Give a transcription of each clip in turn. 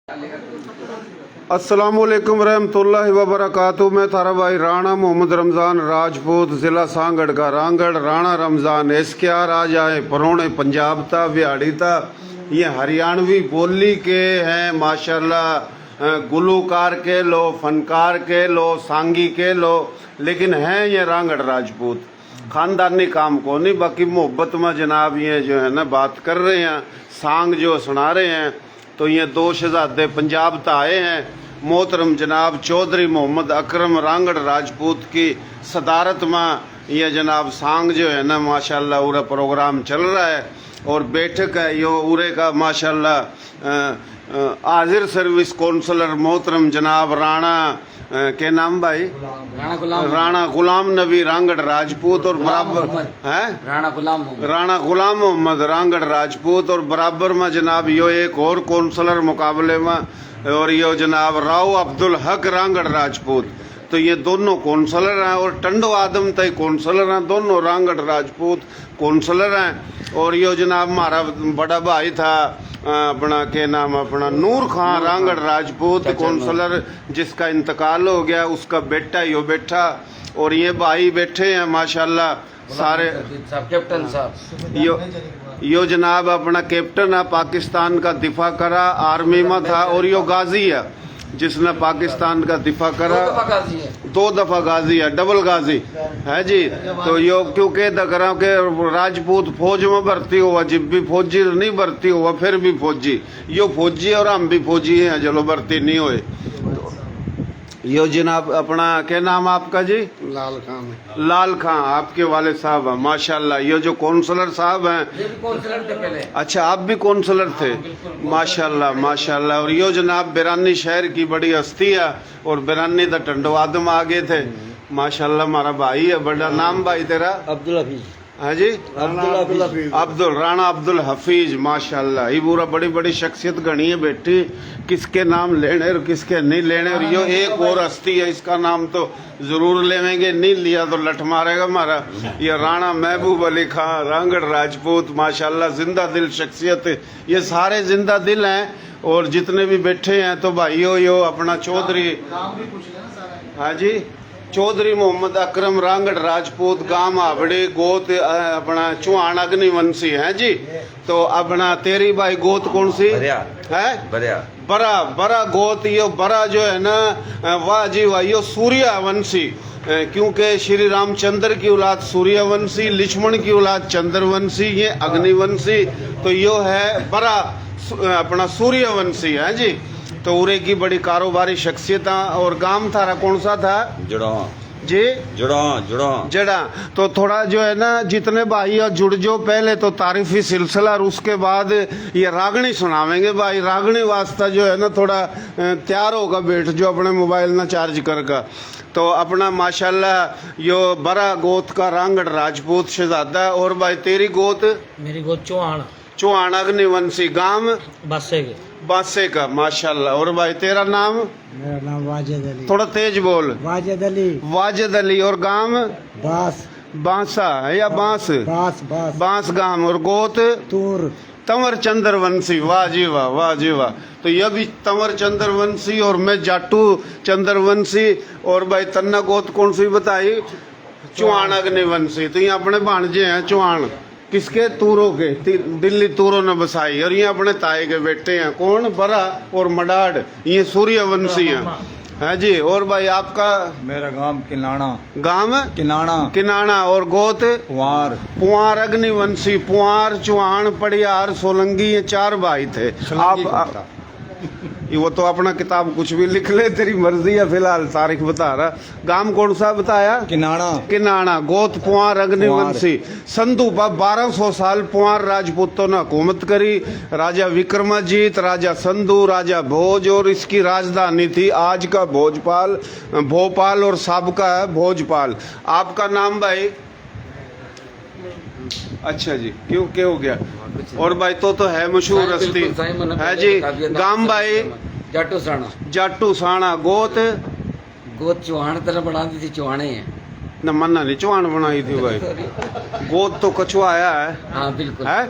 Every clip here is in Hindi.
अस्सलामुअलैकुम रहमतुल्लाहि व बरकातुहू। मैं थारा भाई राणा मोहम्मद रमज़ान राजपूत, ज़िला सांगड़ का रांगड़ राणा रमज़ान एसकेआर। आज आए परोने पंजाब था, बिहाड़ी था, ये हरियाणवी बोली के हैं माशाल्लाह। गुलूकार के लो, फनकार के लो, सांगी के लो, लेकिन हैं ये रांगड़ राजपूत। खानदानी काम को नहीं, बाकी मोहब्बत में जनाब ये जो है ना बात कर रहे हैं, सांग जो सुना रहे हैं। तो ये दो शहजादे पंजाब तो आए हैं। मोहतरम जनाब चौधरी मोहम्मद अकरम रांगड़ राजपूत की सदारत में ये जनाब सांग जो है ना माशाल्लाह पूरा प्रोग्राम चल रहा है और बैठक है यो उरे का माशाल्लाह। हाजिर सर्विस काउंसलर मोहतरम जनाब राणा के नाम भाई राणा गुलाम नबी रांगड़ राजपूत और बराबर है राणा गुलाम मोहम्मद रांगड़ राजपूत और बराबर में जनाब यो एक और काउंसलर मुकाबले में और यो जनाब राव अब्दुल हक रांगड़ राजपूत। तो ये दोनों काउंसलर हैं और टंडो आदम तय काउंसलर हैं, दोनों रांगड़ राजपूत काउंसलर हैं। और यो जनाब हमारा बड़ा भाई था अपना के नाम अपना नूर खान रांगड़ राजपूत काउंसलर, जिसका इंतकाल हो गया, उसका बेटा यो बैठा और ये भाई बैठे हैं माशाल्लाह सारे। कैप्टन साहब यो जनाब अपना कैप्टन है, पाकिस्तान का दिफा करा, आर्मी में था और यो गाजी है जिसने पाकिस्तान का दिफा करा। 2 दफा गाजी है, डबल गाजी है जी। तो यो क्यों कह करा के राजपूत फौज में भर्ती हुआ, जब भी फौजी नहीं भर्ती हुआ फिर भी फौजी, यो फौजी और हम भी फौजी हैं, चलो भर्ती नहीं हुए। यो जनाब अपना क्या नाम आपका जी? लाल खान। लाल खान आपके वाले साहब हैं माशाल्लाह। ये जो काउंसलर साहब हैं, ये भी काउंसलर थे पहले। अच्छा आप भी काउंसलर थे? माशाल्लाह माशाल्लाह। और यो जनाब बिरानी शहर की बड़ी हस्ती है और बिरानी दा टंडो आदम आ गए थे माशाल्लाह। हमारा भाई है, बड़ा नाम भाई तेरा? अब्दुल हफीज। हाँ जी अब्दुल राणा अब्दुल हफीज माशाल्लाह। ये पूरा बड़ी बड़ी शख्सियत गणी है बैठी, किसके नाम लेने और किसके नहीं लेने। और यो एक और हस्ती है, इसका नाम तो जरूर लेवेंगे, नहीं लिया तो लठ मारेगा हमारा। ये राणा महबूब अली खान रांगड़ राजपूत माशाल्लाह, जिंदा दिल शख्सियत। ये सारे जिंदा दिल हैं और जितने भी बैठे हैं तो भाइयों यो अपना चौधरी, हाँ जी चौधरी मोहम्मद अकरम रांगड़ राजपूत, गांव हावड़े, गोत अपना चौहान अग्निवंशी है जी। तो अपना तेरी भाई गोत कौन सी है? बरा बरा गोत। यो बरा जो है ना वाह जी वाह, यो सूर्यवंशी, क्योंकि श्री रामचंद्र की औलाद सूर्यवंशी, लक्ष्मण की औलाद चंद्रवंशी, ये अग्निवंशी। तो यो है बरा अपना सूर्यवंशी है जी। तो उरे की बड़ी कारोबारी शख्सियत। और गांव थारा कौन सा था? जी जड़ा। तो थोड़ा जो है ना जितने भाई जुड़ जो पहले तो तारीफी सिलसिला और उसके बाद ये रागनी सुनावेंगे भाई। रागनी वास्ता जो है ना थोड़ा तैयार होगा, बैठ जो अपने मोबाइल ना चार्ज करके। तो अपना माशाल्लाह यो बरा गोत का रांगड़ राजपूत शहजादा। और भाई तेरी गोत? मेरी गोत चौहान अग्निवंशी, गांव बासे का माशाल्लाह। और भाई तेरा नाम? मेरा नाम वाजिद अली। थोड़ा तेज बोल। वाजिद अली। और गांव? बांसा है या बांस? बांस गांव। और गोत? तंवर चंद्रवंशी। वाह जी वाह, वाह जी वाह। तो यह भी तंवर चंद्रवंशी और मैं जाटू चंद्रवंशी। और भाई तन्ना गोत कौन सी बताई? चौहान अग्निवंशी। तो ये अपने भांजे हैं चौहान, किसके? तूरों के, दिल्ली तूरों ने बसाई। और ये अपने ताए के बेटे हैं, कौन? बरा और मडाड, ये सूर्यवंशी हैं है जी। और भाई आपका? मेरा गांव किनाना। और गोत? पुआर अग्निवंशी, पुआर चौहान पड़ियार सोलंगी, ये 4 भाई थे आप। वो तो अपना किताब कुछ भी लिख ले, तेरी मर्जी है, फिलहाल तारीख बता रहा। गांव कौन सा बताया? किनाना। गोत पुआर अग्निवंशी। संधु 1200 साल पुआर राजपूतों ने हुकूमत करी। राजा विक्रमाजीत, राजा संधु, राजा भोज और इसकी राजधानी थी आज का भोपाल और साबका है भोजपाल। आपका नाम भाई? अच्छा जी, क्यों क्या हो गया? और भाई तो है मशहूर हस्ती है जी। गांव भाई? जाटू साणा। गोत? चौहान तरह बना दी थी, चौहाने हैं न मन्ना नहीं चौहान बनाई थी भाई। गोद तो कछुआ आया है। हाँ बिल्कुल है।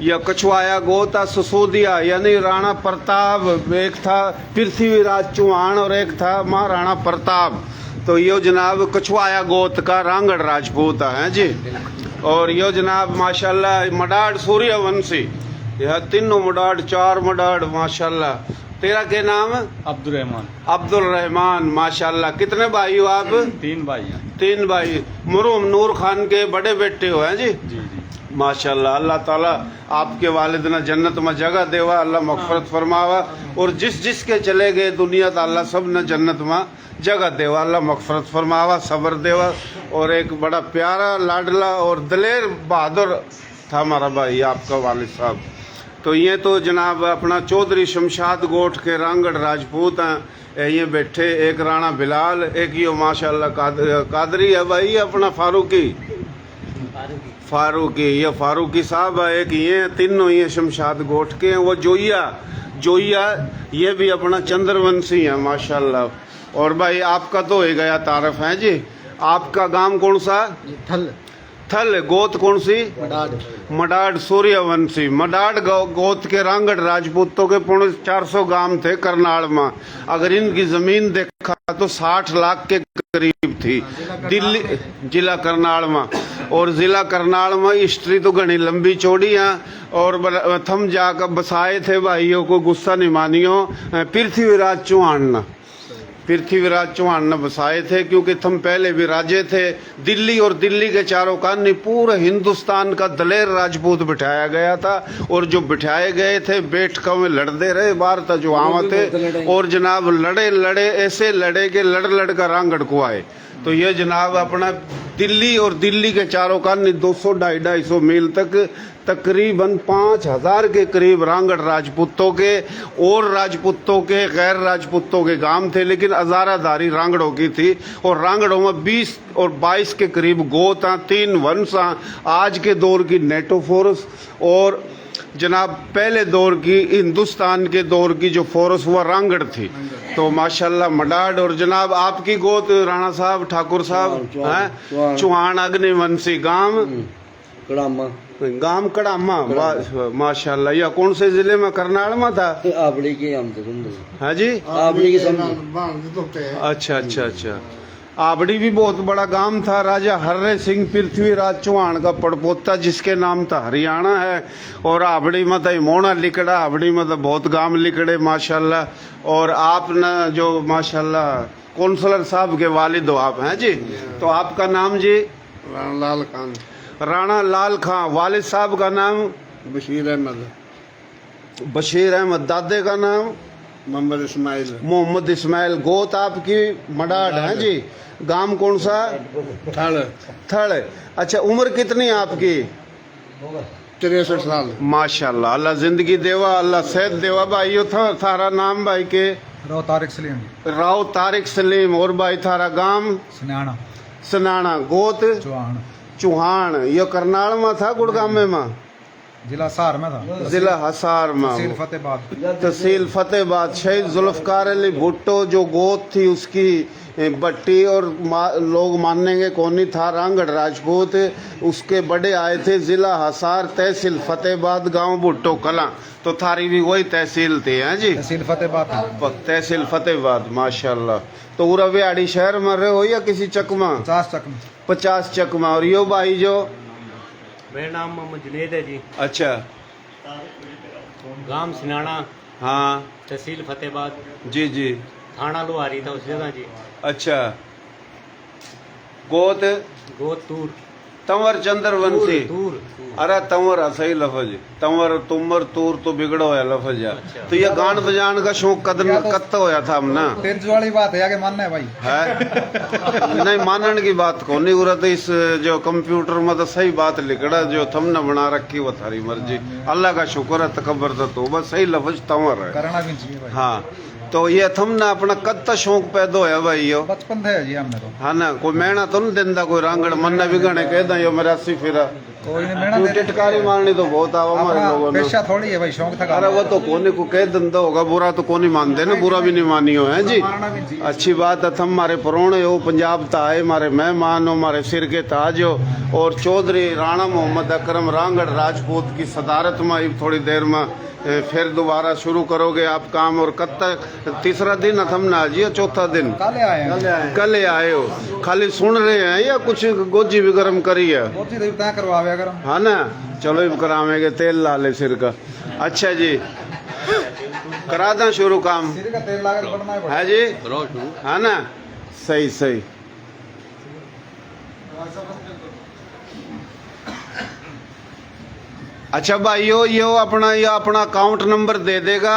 यह कछुआया गोता ससोदिया यानी राणा प्रताप, एक था पृथ्वीराज चौहान और एक था महाराणा प्रताप। तो यो जनाब कछुआया गोत का रांगड़ राजपूत है जी। और यो जनाब माशाल्लाह मडाड सूर्यवंशी, यह तीनों मडाड, चार मडाड माशाल्लाह। तेरा क्या नाम है? अब्दुल रहमान। अब्दुल रहमान माशाल्लाह। कितने भाई हो आप? 3 भाई हैं। 3 भाई। मरूम नूर खान के बड़े बेटे हो हैं जी? जी जी। माशाल्लाह। अल्लाह ताला आपके वालिद ने जन्नत में जगह देवा, अल्लाह मगफरत फरमावा। और जिस जिसके चले गए दुनिया तो अल्लाह सब ने जन्नत में जगह देवा, अल्लाह मगफरत फरमावा, सब्र देवा। और एक बड़ा प्यारा लाडला और दलेर बहादुर था हमारा भाई आपका वालिद साहब। तो ये तो जनाब अपना चौधरी शमशाद गोठ के रांगड़ राजपूत हैं। ये बैठे एक राणा बिलाल, एक ये माशाल्लाह कादरी है भाई अपना फारूकी, ये फारूकी साहब है। एक ये तीनों ये शमशाद गोठ के हैं। वो जोइया ये भी अपना चंद्रवंशी है माशाल्लाह। और भाई आपका तो हो गया तारफ है जी। आपका गांव कौन सा? थल। गोत कौन सी? मडाड सूर्यवंशी। मडाड गोत के रांगड़ राजपूतों के 450 गांव थे करनाल में। अगर इनकी जमीन देखा तो 60 लाख के करीब थी दिल्ली जिला करनाल में। और जिला करनाल में हिस्ट्री तो घनी लंबी चौड़ी है। और थम जाकर बसाए थे भाइयों को, गुस्सा नहीं मानियो, पृथ्वीराज चौहान ने बसाए थे। क्योंकि थम पहले भी राजे थे दिल्ली, और दिल्ली के चारों कानी पूरे हिंदुस्तान का दलेर राजपूत बिठाया गया था। और जो बिठाए गए थे बैठकों में लड़ते रहे, बार था जो आवा थे। और जनाब लड़े ऐसे लड़े के लड़ कर रांगड़ को आए। तो ये जनाब अपना दिल्ली और दिल्ली के चारों कानी 200-250 मील तक तकरीबन 5000 के करीब रांगड़ राजपूतों के और राजपूतों के गैर राजपूतों के गांव थे। लेकिन हजाराधारी रांगड़ों की थी। और रांगड़ों में 20 और 22 के करीब गोता, 3 वंशा। आज के दौर की नेटो फोर्स और जनाब पहले दौर की हिंदुस्तान के दौर की जो फोर्स हुआ रांगड़ थी। तो माशाल्लाह मडाड। और जनाब आपकी गोत राणा साहब, ठाकुर साहब हैं? चौहान अग्निवंशी। गांव कड़ामा माशाल्लाह। या कौन से जिले में? करनाल में था। आपड़ी की हम तो है जी? आपड़ी की समझ। अच्छा। आबड़ी भी बहुत बड़ा गांव था। राजा हर्रे सिंह पृथ्वीराज चौहान का पड़पोता, जिसके नाम था हरियाणा है। और आबड़ी में तो मोना लिकड़ा, आबड़ी में तो बहुत गांव लिकड़े माशाल्लाह। और आप न जो माशाल्लाह कौंसलर साहब के वालिद हो आप हैं जी। तो आपका नाम जी? राणा लाल खां। वालिद साहब का नाम? बशीर अहमद। दादे का नाम? मोहम्मद इस्माइल। गोत आपकी मडाड है जी। गांव कौन सा? थड़। अच्छा, उम्र कितनी है आपकी? 63 साल। माशाल्लाह, अल्लाह जिंदगी देवा, अल्लाह सेहत देवा। भाइयों थारा नाम भाई के? राव तारिक सलीम। और भाई थारा गांव? सनाना। गोत? चौहान। ये करनाल में था गुड़गांव में? जिला हिसार में था। जिला हिसार में। तहसील फतेहाबाद। शहीद जुल्फकार अली भुट्टो जो गोत थी उसकी बट्टी। और लोग मानेंगे कौन था? रांगड़ राजपूत। उसके बड़े आए थे जिला हिसार, तहसील फतेहाबाद, गांव भुट्टो कला। तो थारी भी वही तहसील थी हैं जी? तहसील फतेहाबाद माशाल्लाह। तो पूरा बिहाड़ी शहर में रहे हो या किसी चकमा? 50 चकमा। और यो भाई जो? मेरा नाम मोहम्मद जुनेद है जी। अच्छा। गांव सिनाना। हाँ। तहसील फतेहाबाद। जी। थाना लोहारी था उस जगह जी। अच्छा। गोत? तूर। तंवर चंद्रवंशी। तूर। अरे तंवर सही लफज। तंवर तुमर तूर तो बिगड़ो है लफज। तो ये गान बजान का शौक कत्ता होया था हमना? वाली बात है, आगे मानना है भाई है? नहीं मानने की बात को नहीं उरत। इस जो कंप्यूटर में तो सही बात लिखड़ा, जो तुमने बना रखी वो थारी मर्जी। अल्लाह का शुक्र है, तकबर तो बस सही लफज तंवर है। करना भी चाहिए भाई। हाँ। तो ये थमना अपना कत्ता शौक पैदा होया भाई? यो बचपन है जी हमने तो। हाँ ना, कोई मैना तो नहीं देंदा कोई रांगड़। मन्ना भी गणे कहदा यो मेरा 80 फिरा कोई नहीं मेहनत क्यों दे रहे टिटकारी मारनी तो बहुत आवा हमारे अपना लोगों ने। पेशा थोड़ी है भाई, शौक था अरे वो तो कोने को कह धंधा होगा, बुरा तो कोनी मानते ना, बुरा भी नहीं मानी हो है जी। मारना भी चाहिए। अच्छी बात है, थम हमारे परोणे हो, पंजाब ता आए, हमारे मेहमान हो, हमारे सिर के ताज हो। और चौधरी राणा मोहम्मद अकरम रांगड़ राजपूत की सदारत में अब थोड़ी देर में फिर दोबारा शुरू करोगे आप काम। और कब तक तीसरा दिन थम ना जी, चौथा दिन काले आए हैं कल आए हो, खाली सुन रहे हैं या कुछ गोजी भी गर्म करी है? बहुत ही देर तय करवावे अगर हाँ ना, चलो अब करावेंगे, तेल ला ले सिर का। अच्छा जी, करा दें शुरू काम सिर का तेल लागत बढ़ना है है जी, है ना? सही सही। अच्छा भाइयों, ये अपना अकाउंट नंबर दे देगा,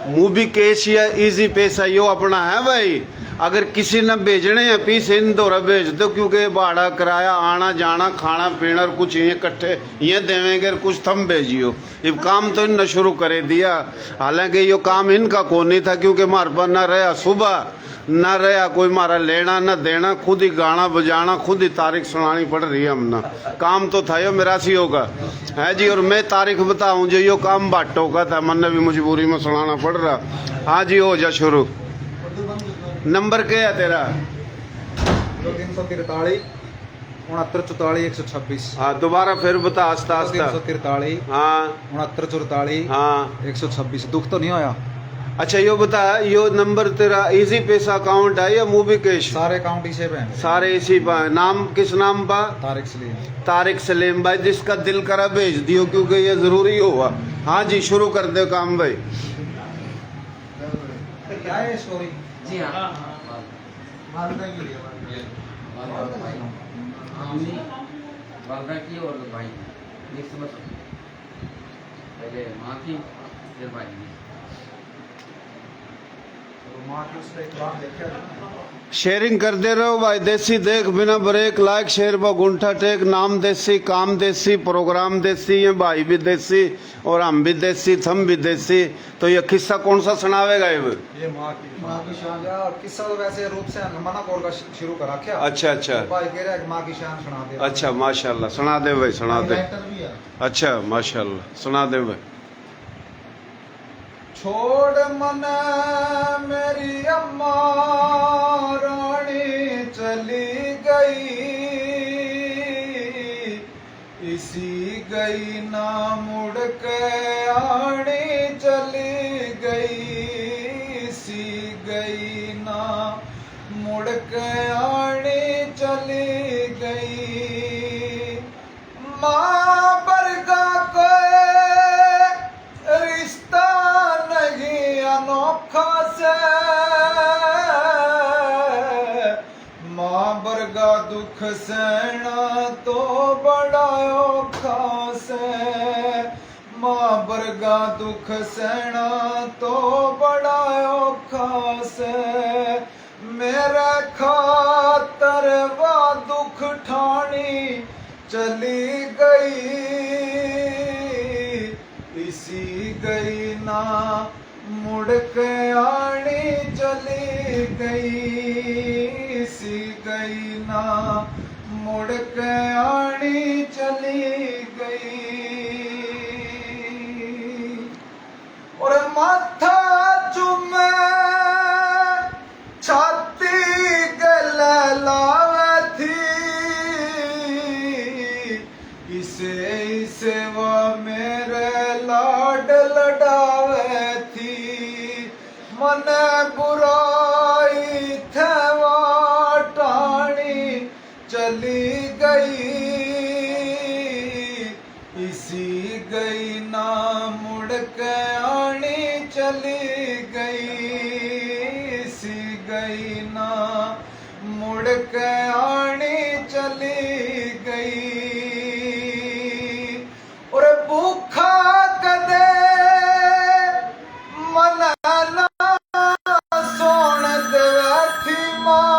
मूवी कैश या इजी पैसा यो अपना है भाई। अगर किसी ने भेजने हैं पीस इंदौर भेज दो, क्योंकि भाड़ा किराया आना जाना खाना पीना और कुछ ये इकट्ठे ये देवेंगे, कुछ थम भेजियो। ये काम तो इनने शुरू करे दिया, हालांकि ये काम इनका कौन नहीं था, क्योंकि हमारे पास न रहा सुबह न रहा कोई हमारा लेना न देना, खुद ही गाना बजाना, खुद ही तारीख सुनानी पड़ रही है हमने। काम तो था यो मिरासियों का है जी। और मैं तारीख बताऊं जो यो काम बाटो का था, मन भी मजबूरी में सुनाना पड़ रहा। हाँ जी, हो जा शुरू। नंबर क्या है तेरा? 343 69 44 126। हाँ दोबारा फिर बता आस्ता आस्ता। 343 हाँ 69 44 हाँ 126। दुख तो नहीं होया? अच्छा यो बता, यो नंबर तेरा इजी पैसा अकाउंट है या मूवी कैश? सारे अकाउंट इसे पे हैं। सारे इसी पा। नाम किस नाम पा? तारिक सलीम। तारिक सलीम भाई, जिसका दिल करा भेज दियो, क्योंकि ये जरूरी होगा। हाँ जी, शुरू कर दो काम भाई। क्या है स्टोरी? जी हाँ मालदा के लिए वालदा की और भाई मिक्स में पहले माँ की फिर भाई की। माँ की उसका एक बात देखा शेयरिंग कर दे रहे हो भाई, देसी देख बिना ब्रेक, लाइक शेयर व गुंठा टेक। नाम देसी, काम देसी, प्रोग्राम देसी, ये भाई भी देसी और हम भी देसी, थम भी देसी। तो ये किस्सा कौन सा सुनावेगा ये? माँ की शान या किस्सा तो वैसे रूप से मना कोर का शुरू करा क्या? अच्छा अच्छा भाई कह रहा है कि माँ की शान सुना दे। अच्छा, माशाल्लाह, सुना दे भाई, सुना दे। एक्टर भी है। अच्छा माशाल्लाह, सुना दे भाई। छोड़ मन मेरी अम्मा रानी चली गई, इसी गई ना मुड़ के आनी चली गई, इसी गई ना मुड़ के आनी चली गई। माँ बरगा कोई रिश्ता नहीं अनोखा से, माँ बरगा दुख सहना तो बड़ा औखा से, माँ बरगा दुख सहना तो बड़ा औखा से। मेरे खातर वा दुख ठानी चली गई, इसी गई ना मुड़ के आनी चली गई, इसी गई ना मुड़ के आनी चली गई। और माथा चुमे छाती गले लावे थी, इसे वो मेरे लाड लडावे थी। मन बुराई थे वाटानी चली गई, इसी गई ना मुड़ के आनी चली गई, इसी गई ना मुड़ के आनी चली गई। और भूखा कदे मन ना सोन देवे थी माँ,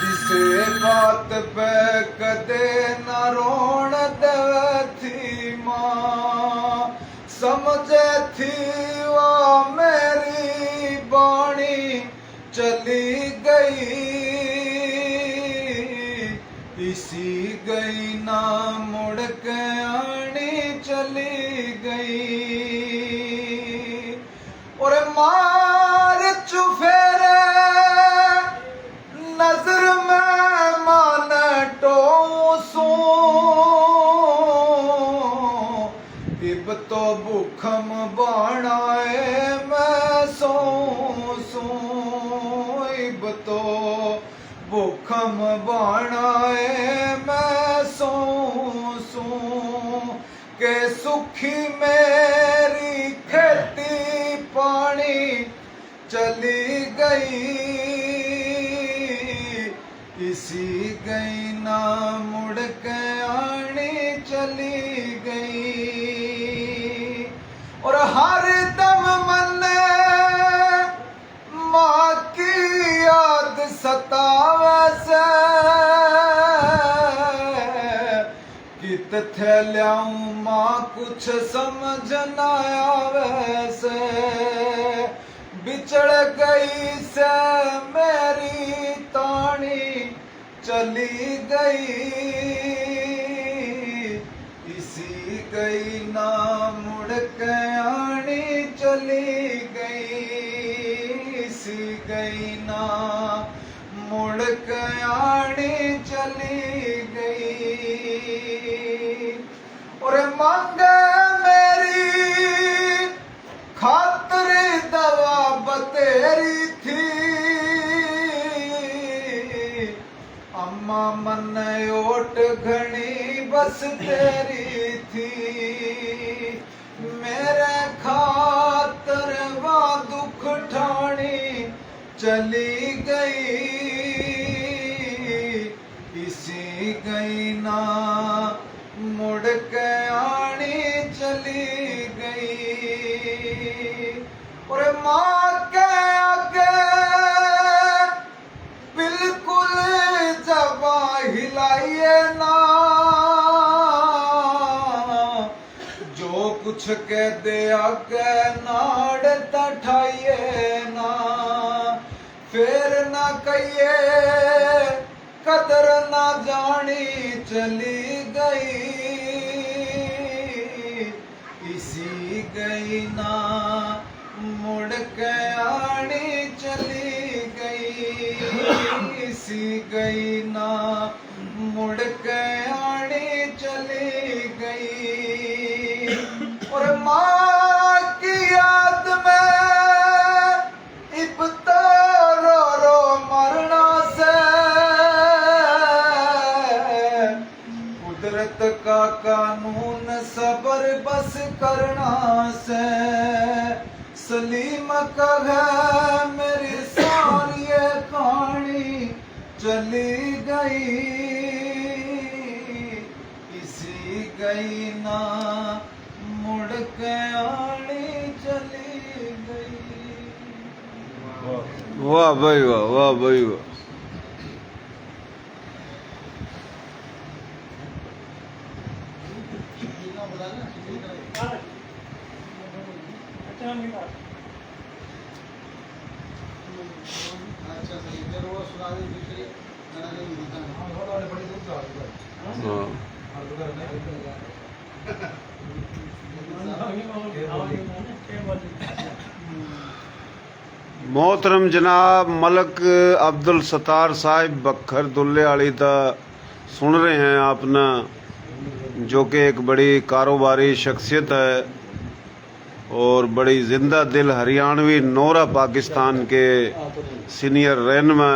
जिसे बात पे कदे न रोन देवे थी माँ। समझे थी वो मेरी बाणी चली गई, इसी गई ना मुड़ के आनी चली गई और मार चुफेरे नजर में मान टोसू इब तो भूखम बनाए मैं सोसू इब तो भूखम बनाए मैं सोसू के सुखी मेरी खेती पानी चली गई इसी गई ना मुड़ के आनी चली गई और हर दम मन माँ की याद सतावे से कित थे ल्याऊं माँ कुछ समझ न आवे से बिछड़ गई से मेरी तानी चली गई इसी गई ना मुड़ के आनी चली गई इसी गई ना मुड़ के आनी चली गई और मांगे मेरी खातिर दवा बतेरी थी अम्मा मन ओट घनी बस तेरी थी मेरे खातर वा दुख ठानी चली गई इसी गई ना मुड़ के आनी चली गई और माँ के आगे बिल्कुल जबा हिलाइए ना जो कुछ कह दे आगे नाड़ तठाइए ना फिर ना कहिए कदर ना जानी चली गई इसी गई ना मुड़ के आनी चली गई इसी गई ना मुड़ के आनी चली गई और माँ की याद में इब तो रो रो मरना से कुदरत का कानून सबर बस करना से सलीम का है मेरी सारी कहानी चली गई इसी गई ना मुड़ के आनी चली गई वाह भाई वाह वाह भाई वाह मोहतरम जनाब मलक अब्दुल सत्तार साहिब बखर दुल्ले वाली दा सुन रहे हैं आपने, जो कि एक बड़ी कारोबारी शख्सियत है और बड़ी जिंदा दिल हरियाणवी नोरा पाकिस्तान के सीनियर रहनुमा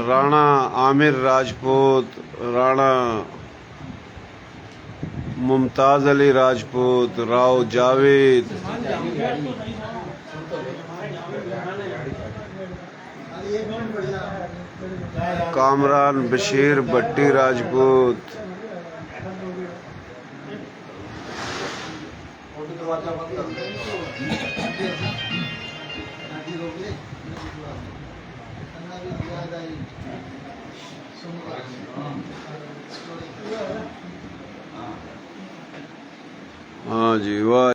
राणा आमिर राजपूत, राणा मुमताज अली राजपूत, राव जावेद, कामरान बशीर भट्टी राजपूत, हाँ जी वाह।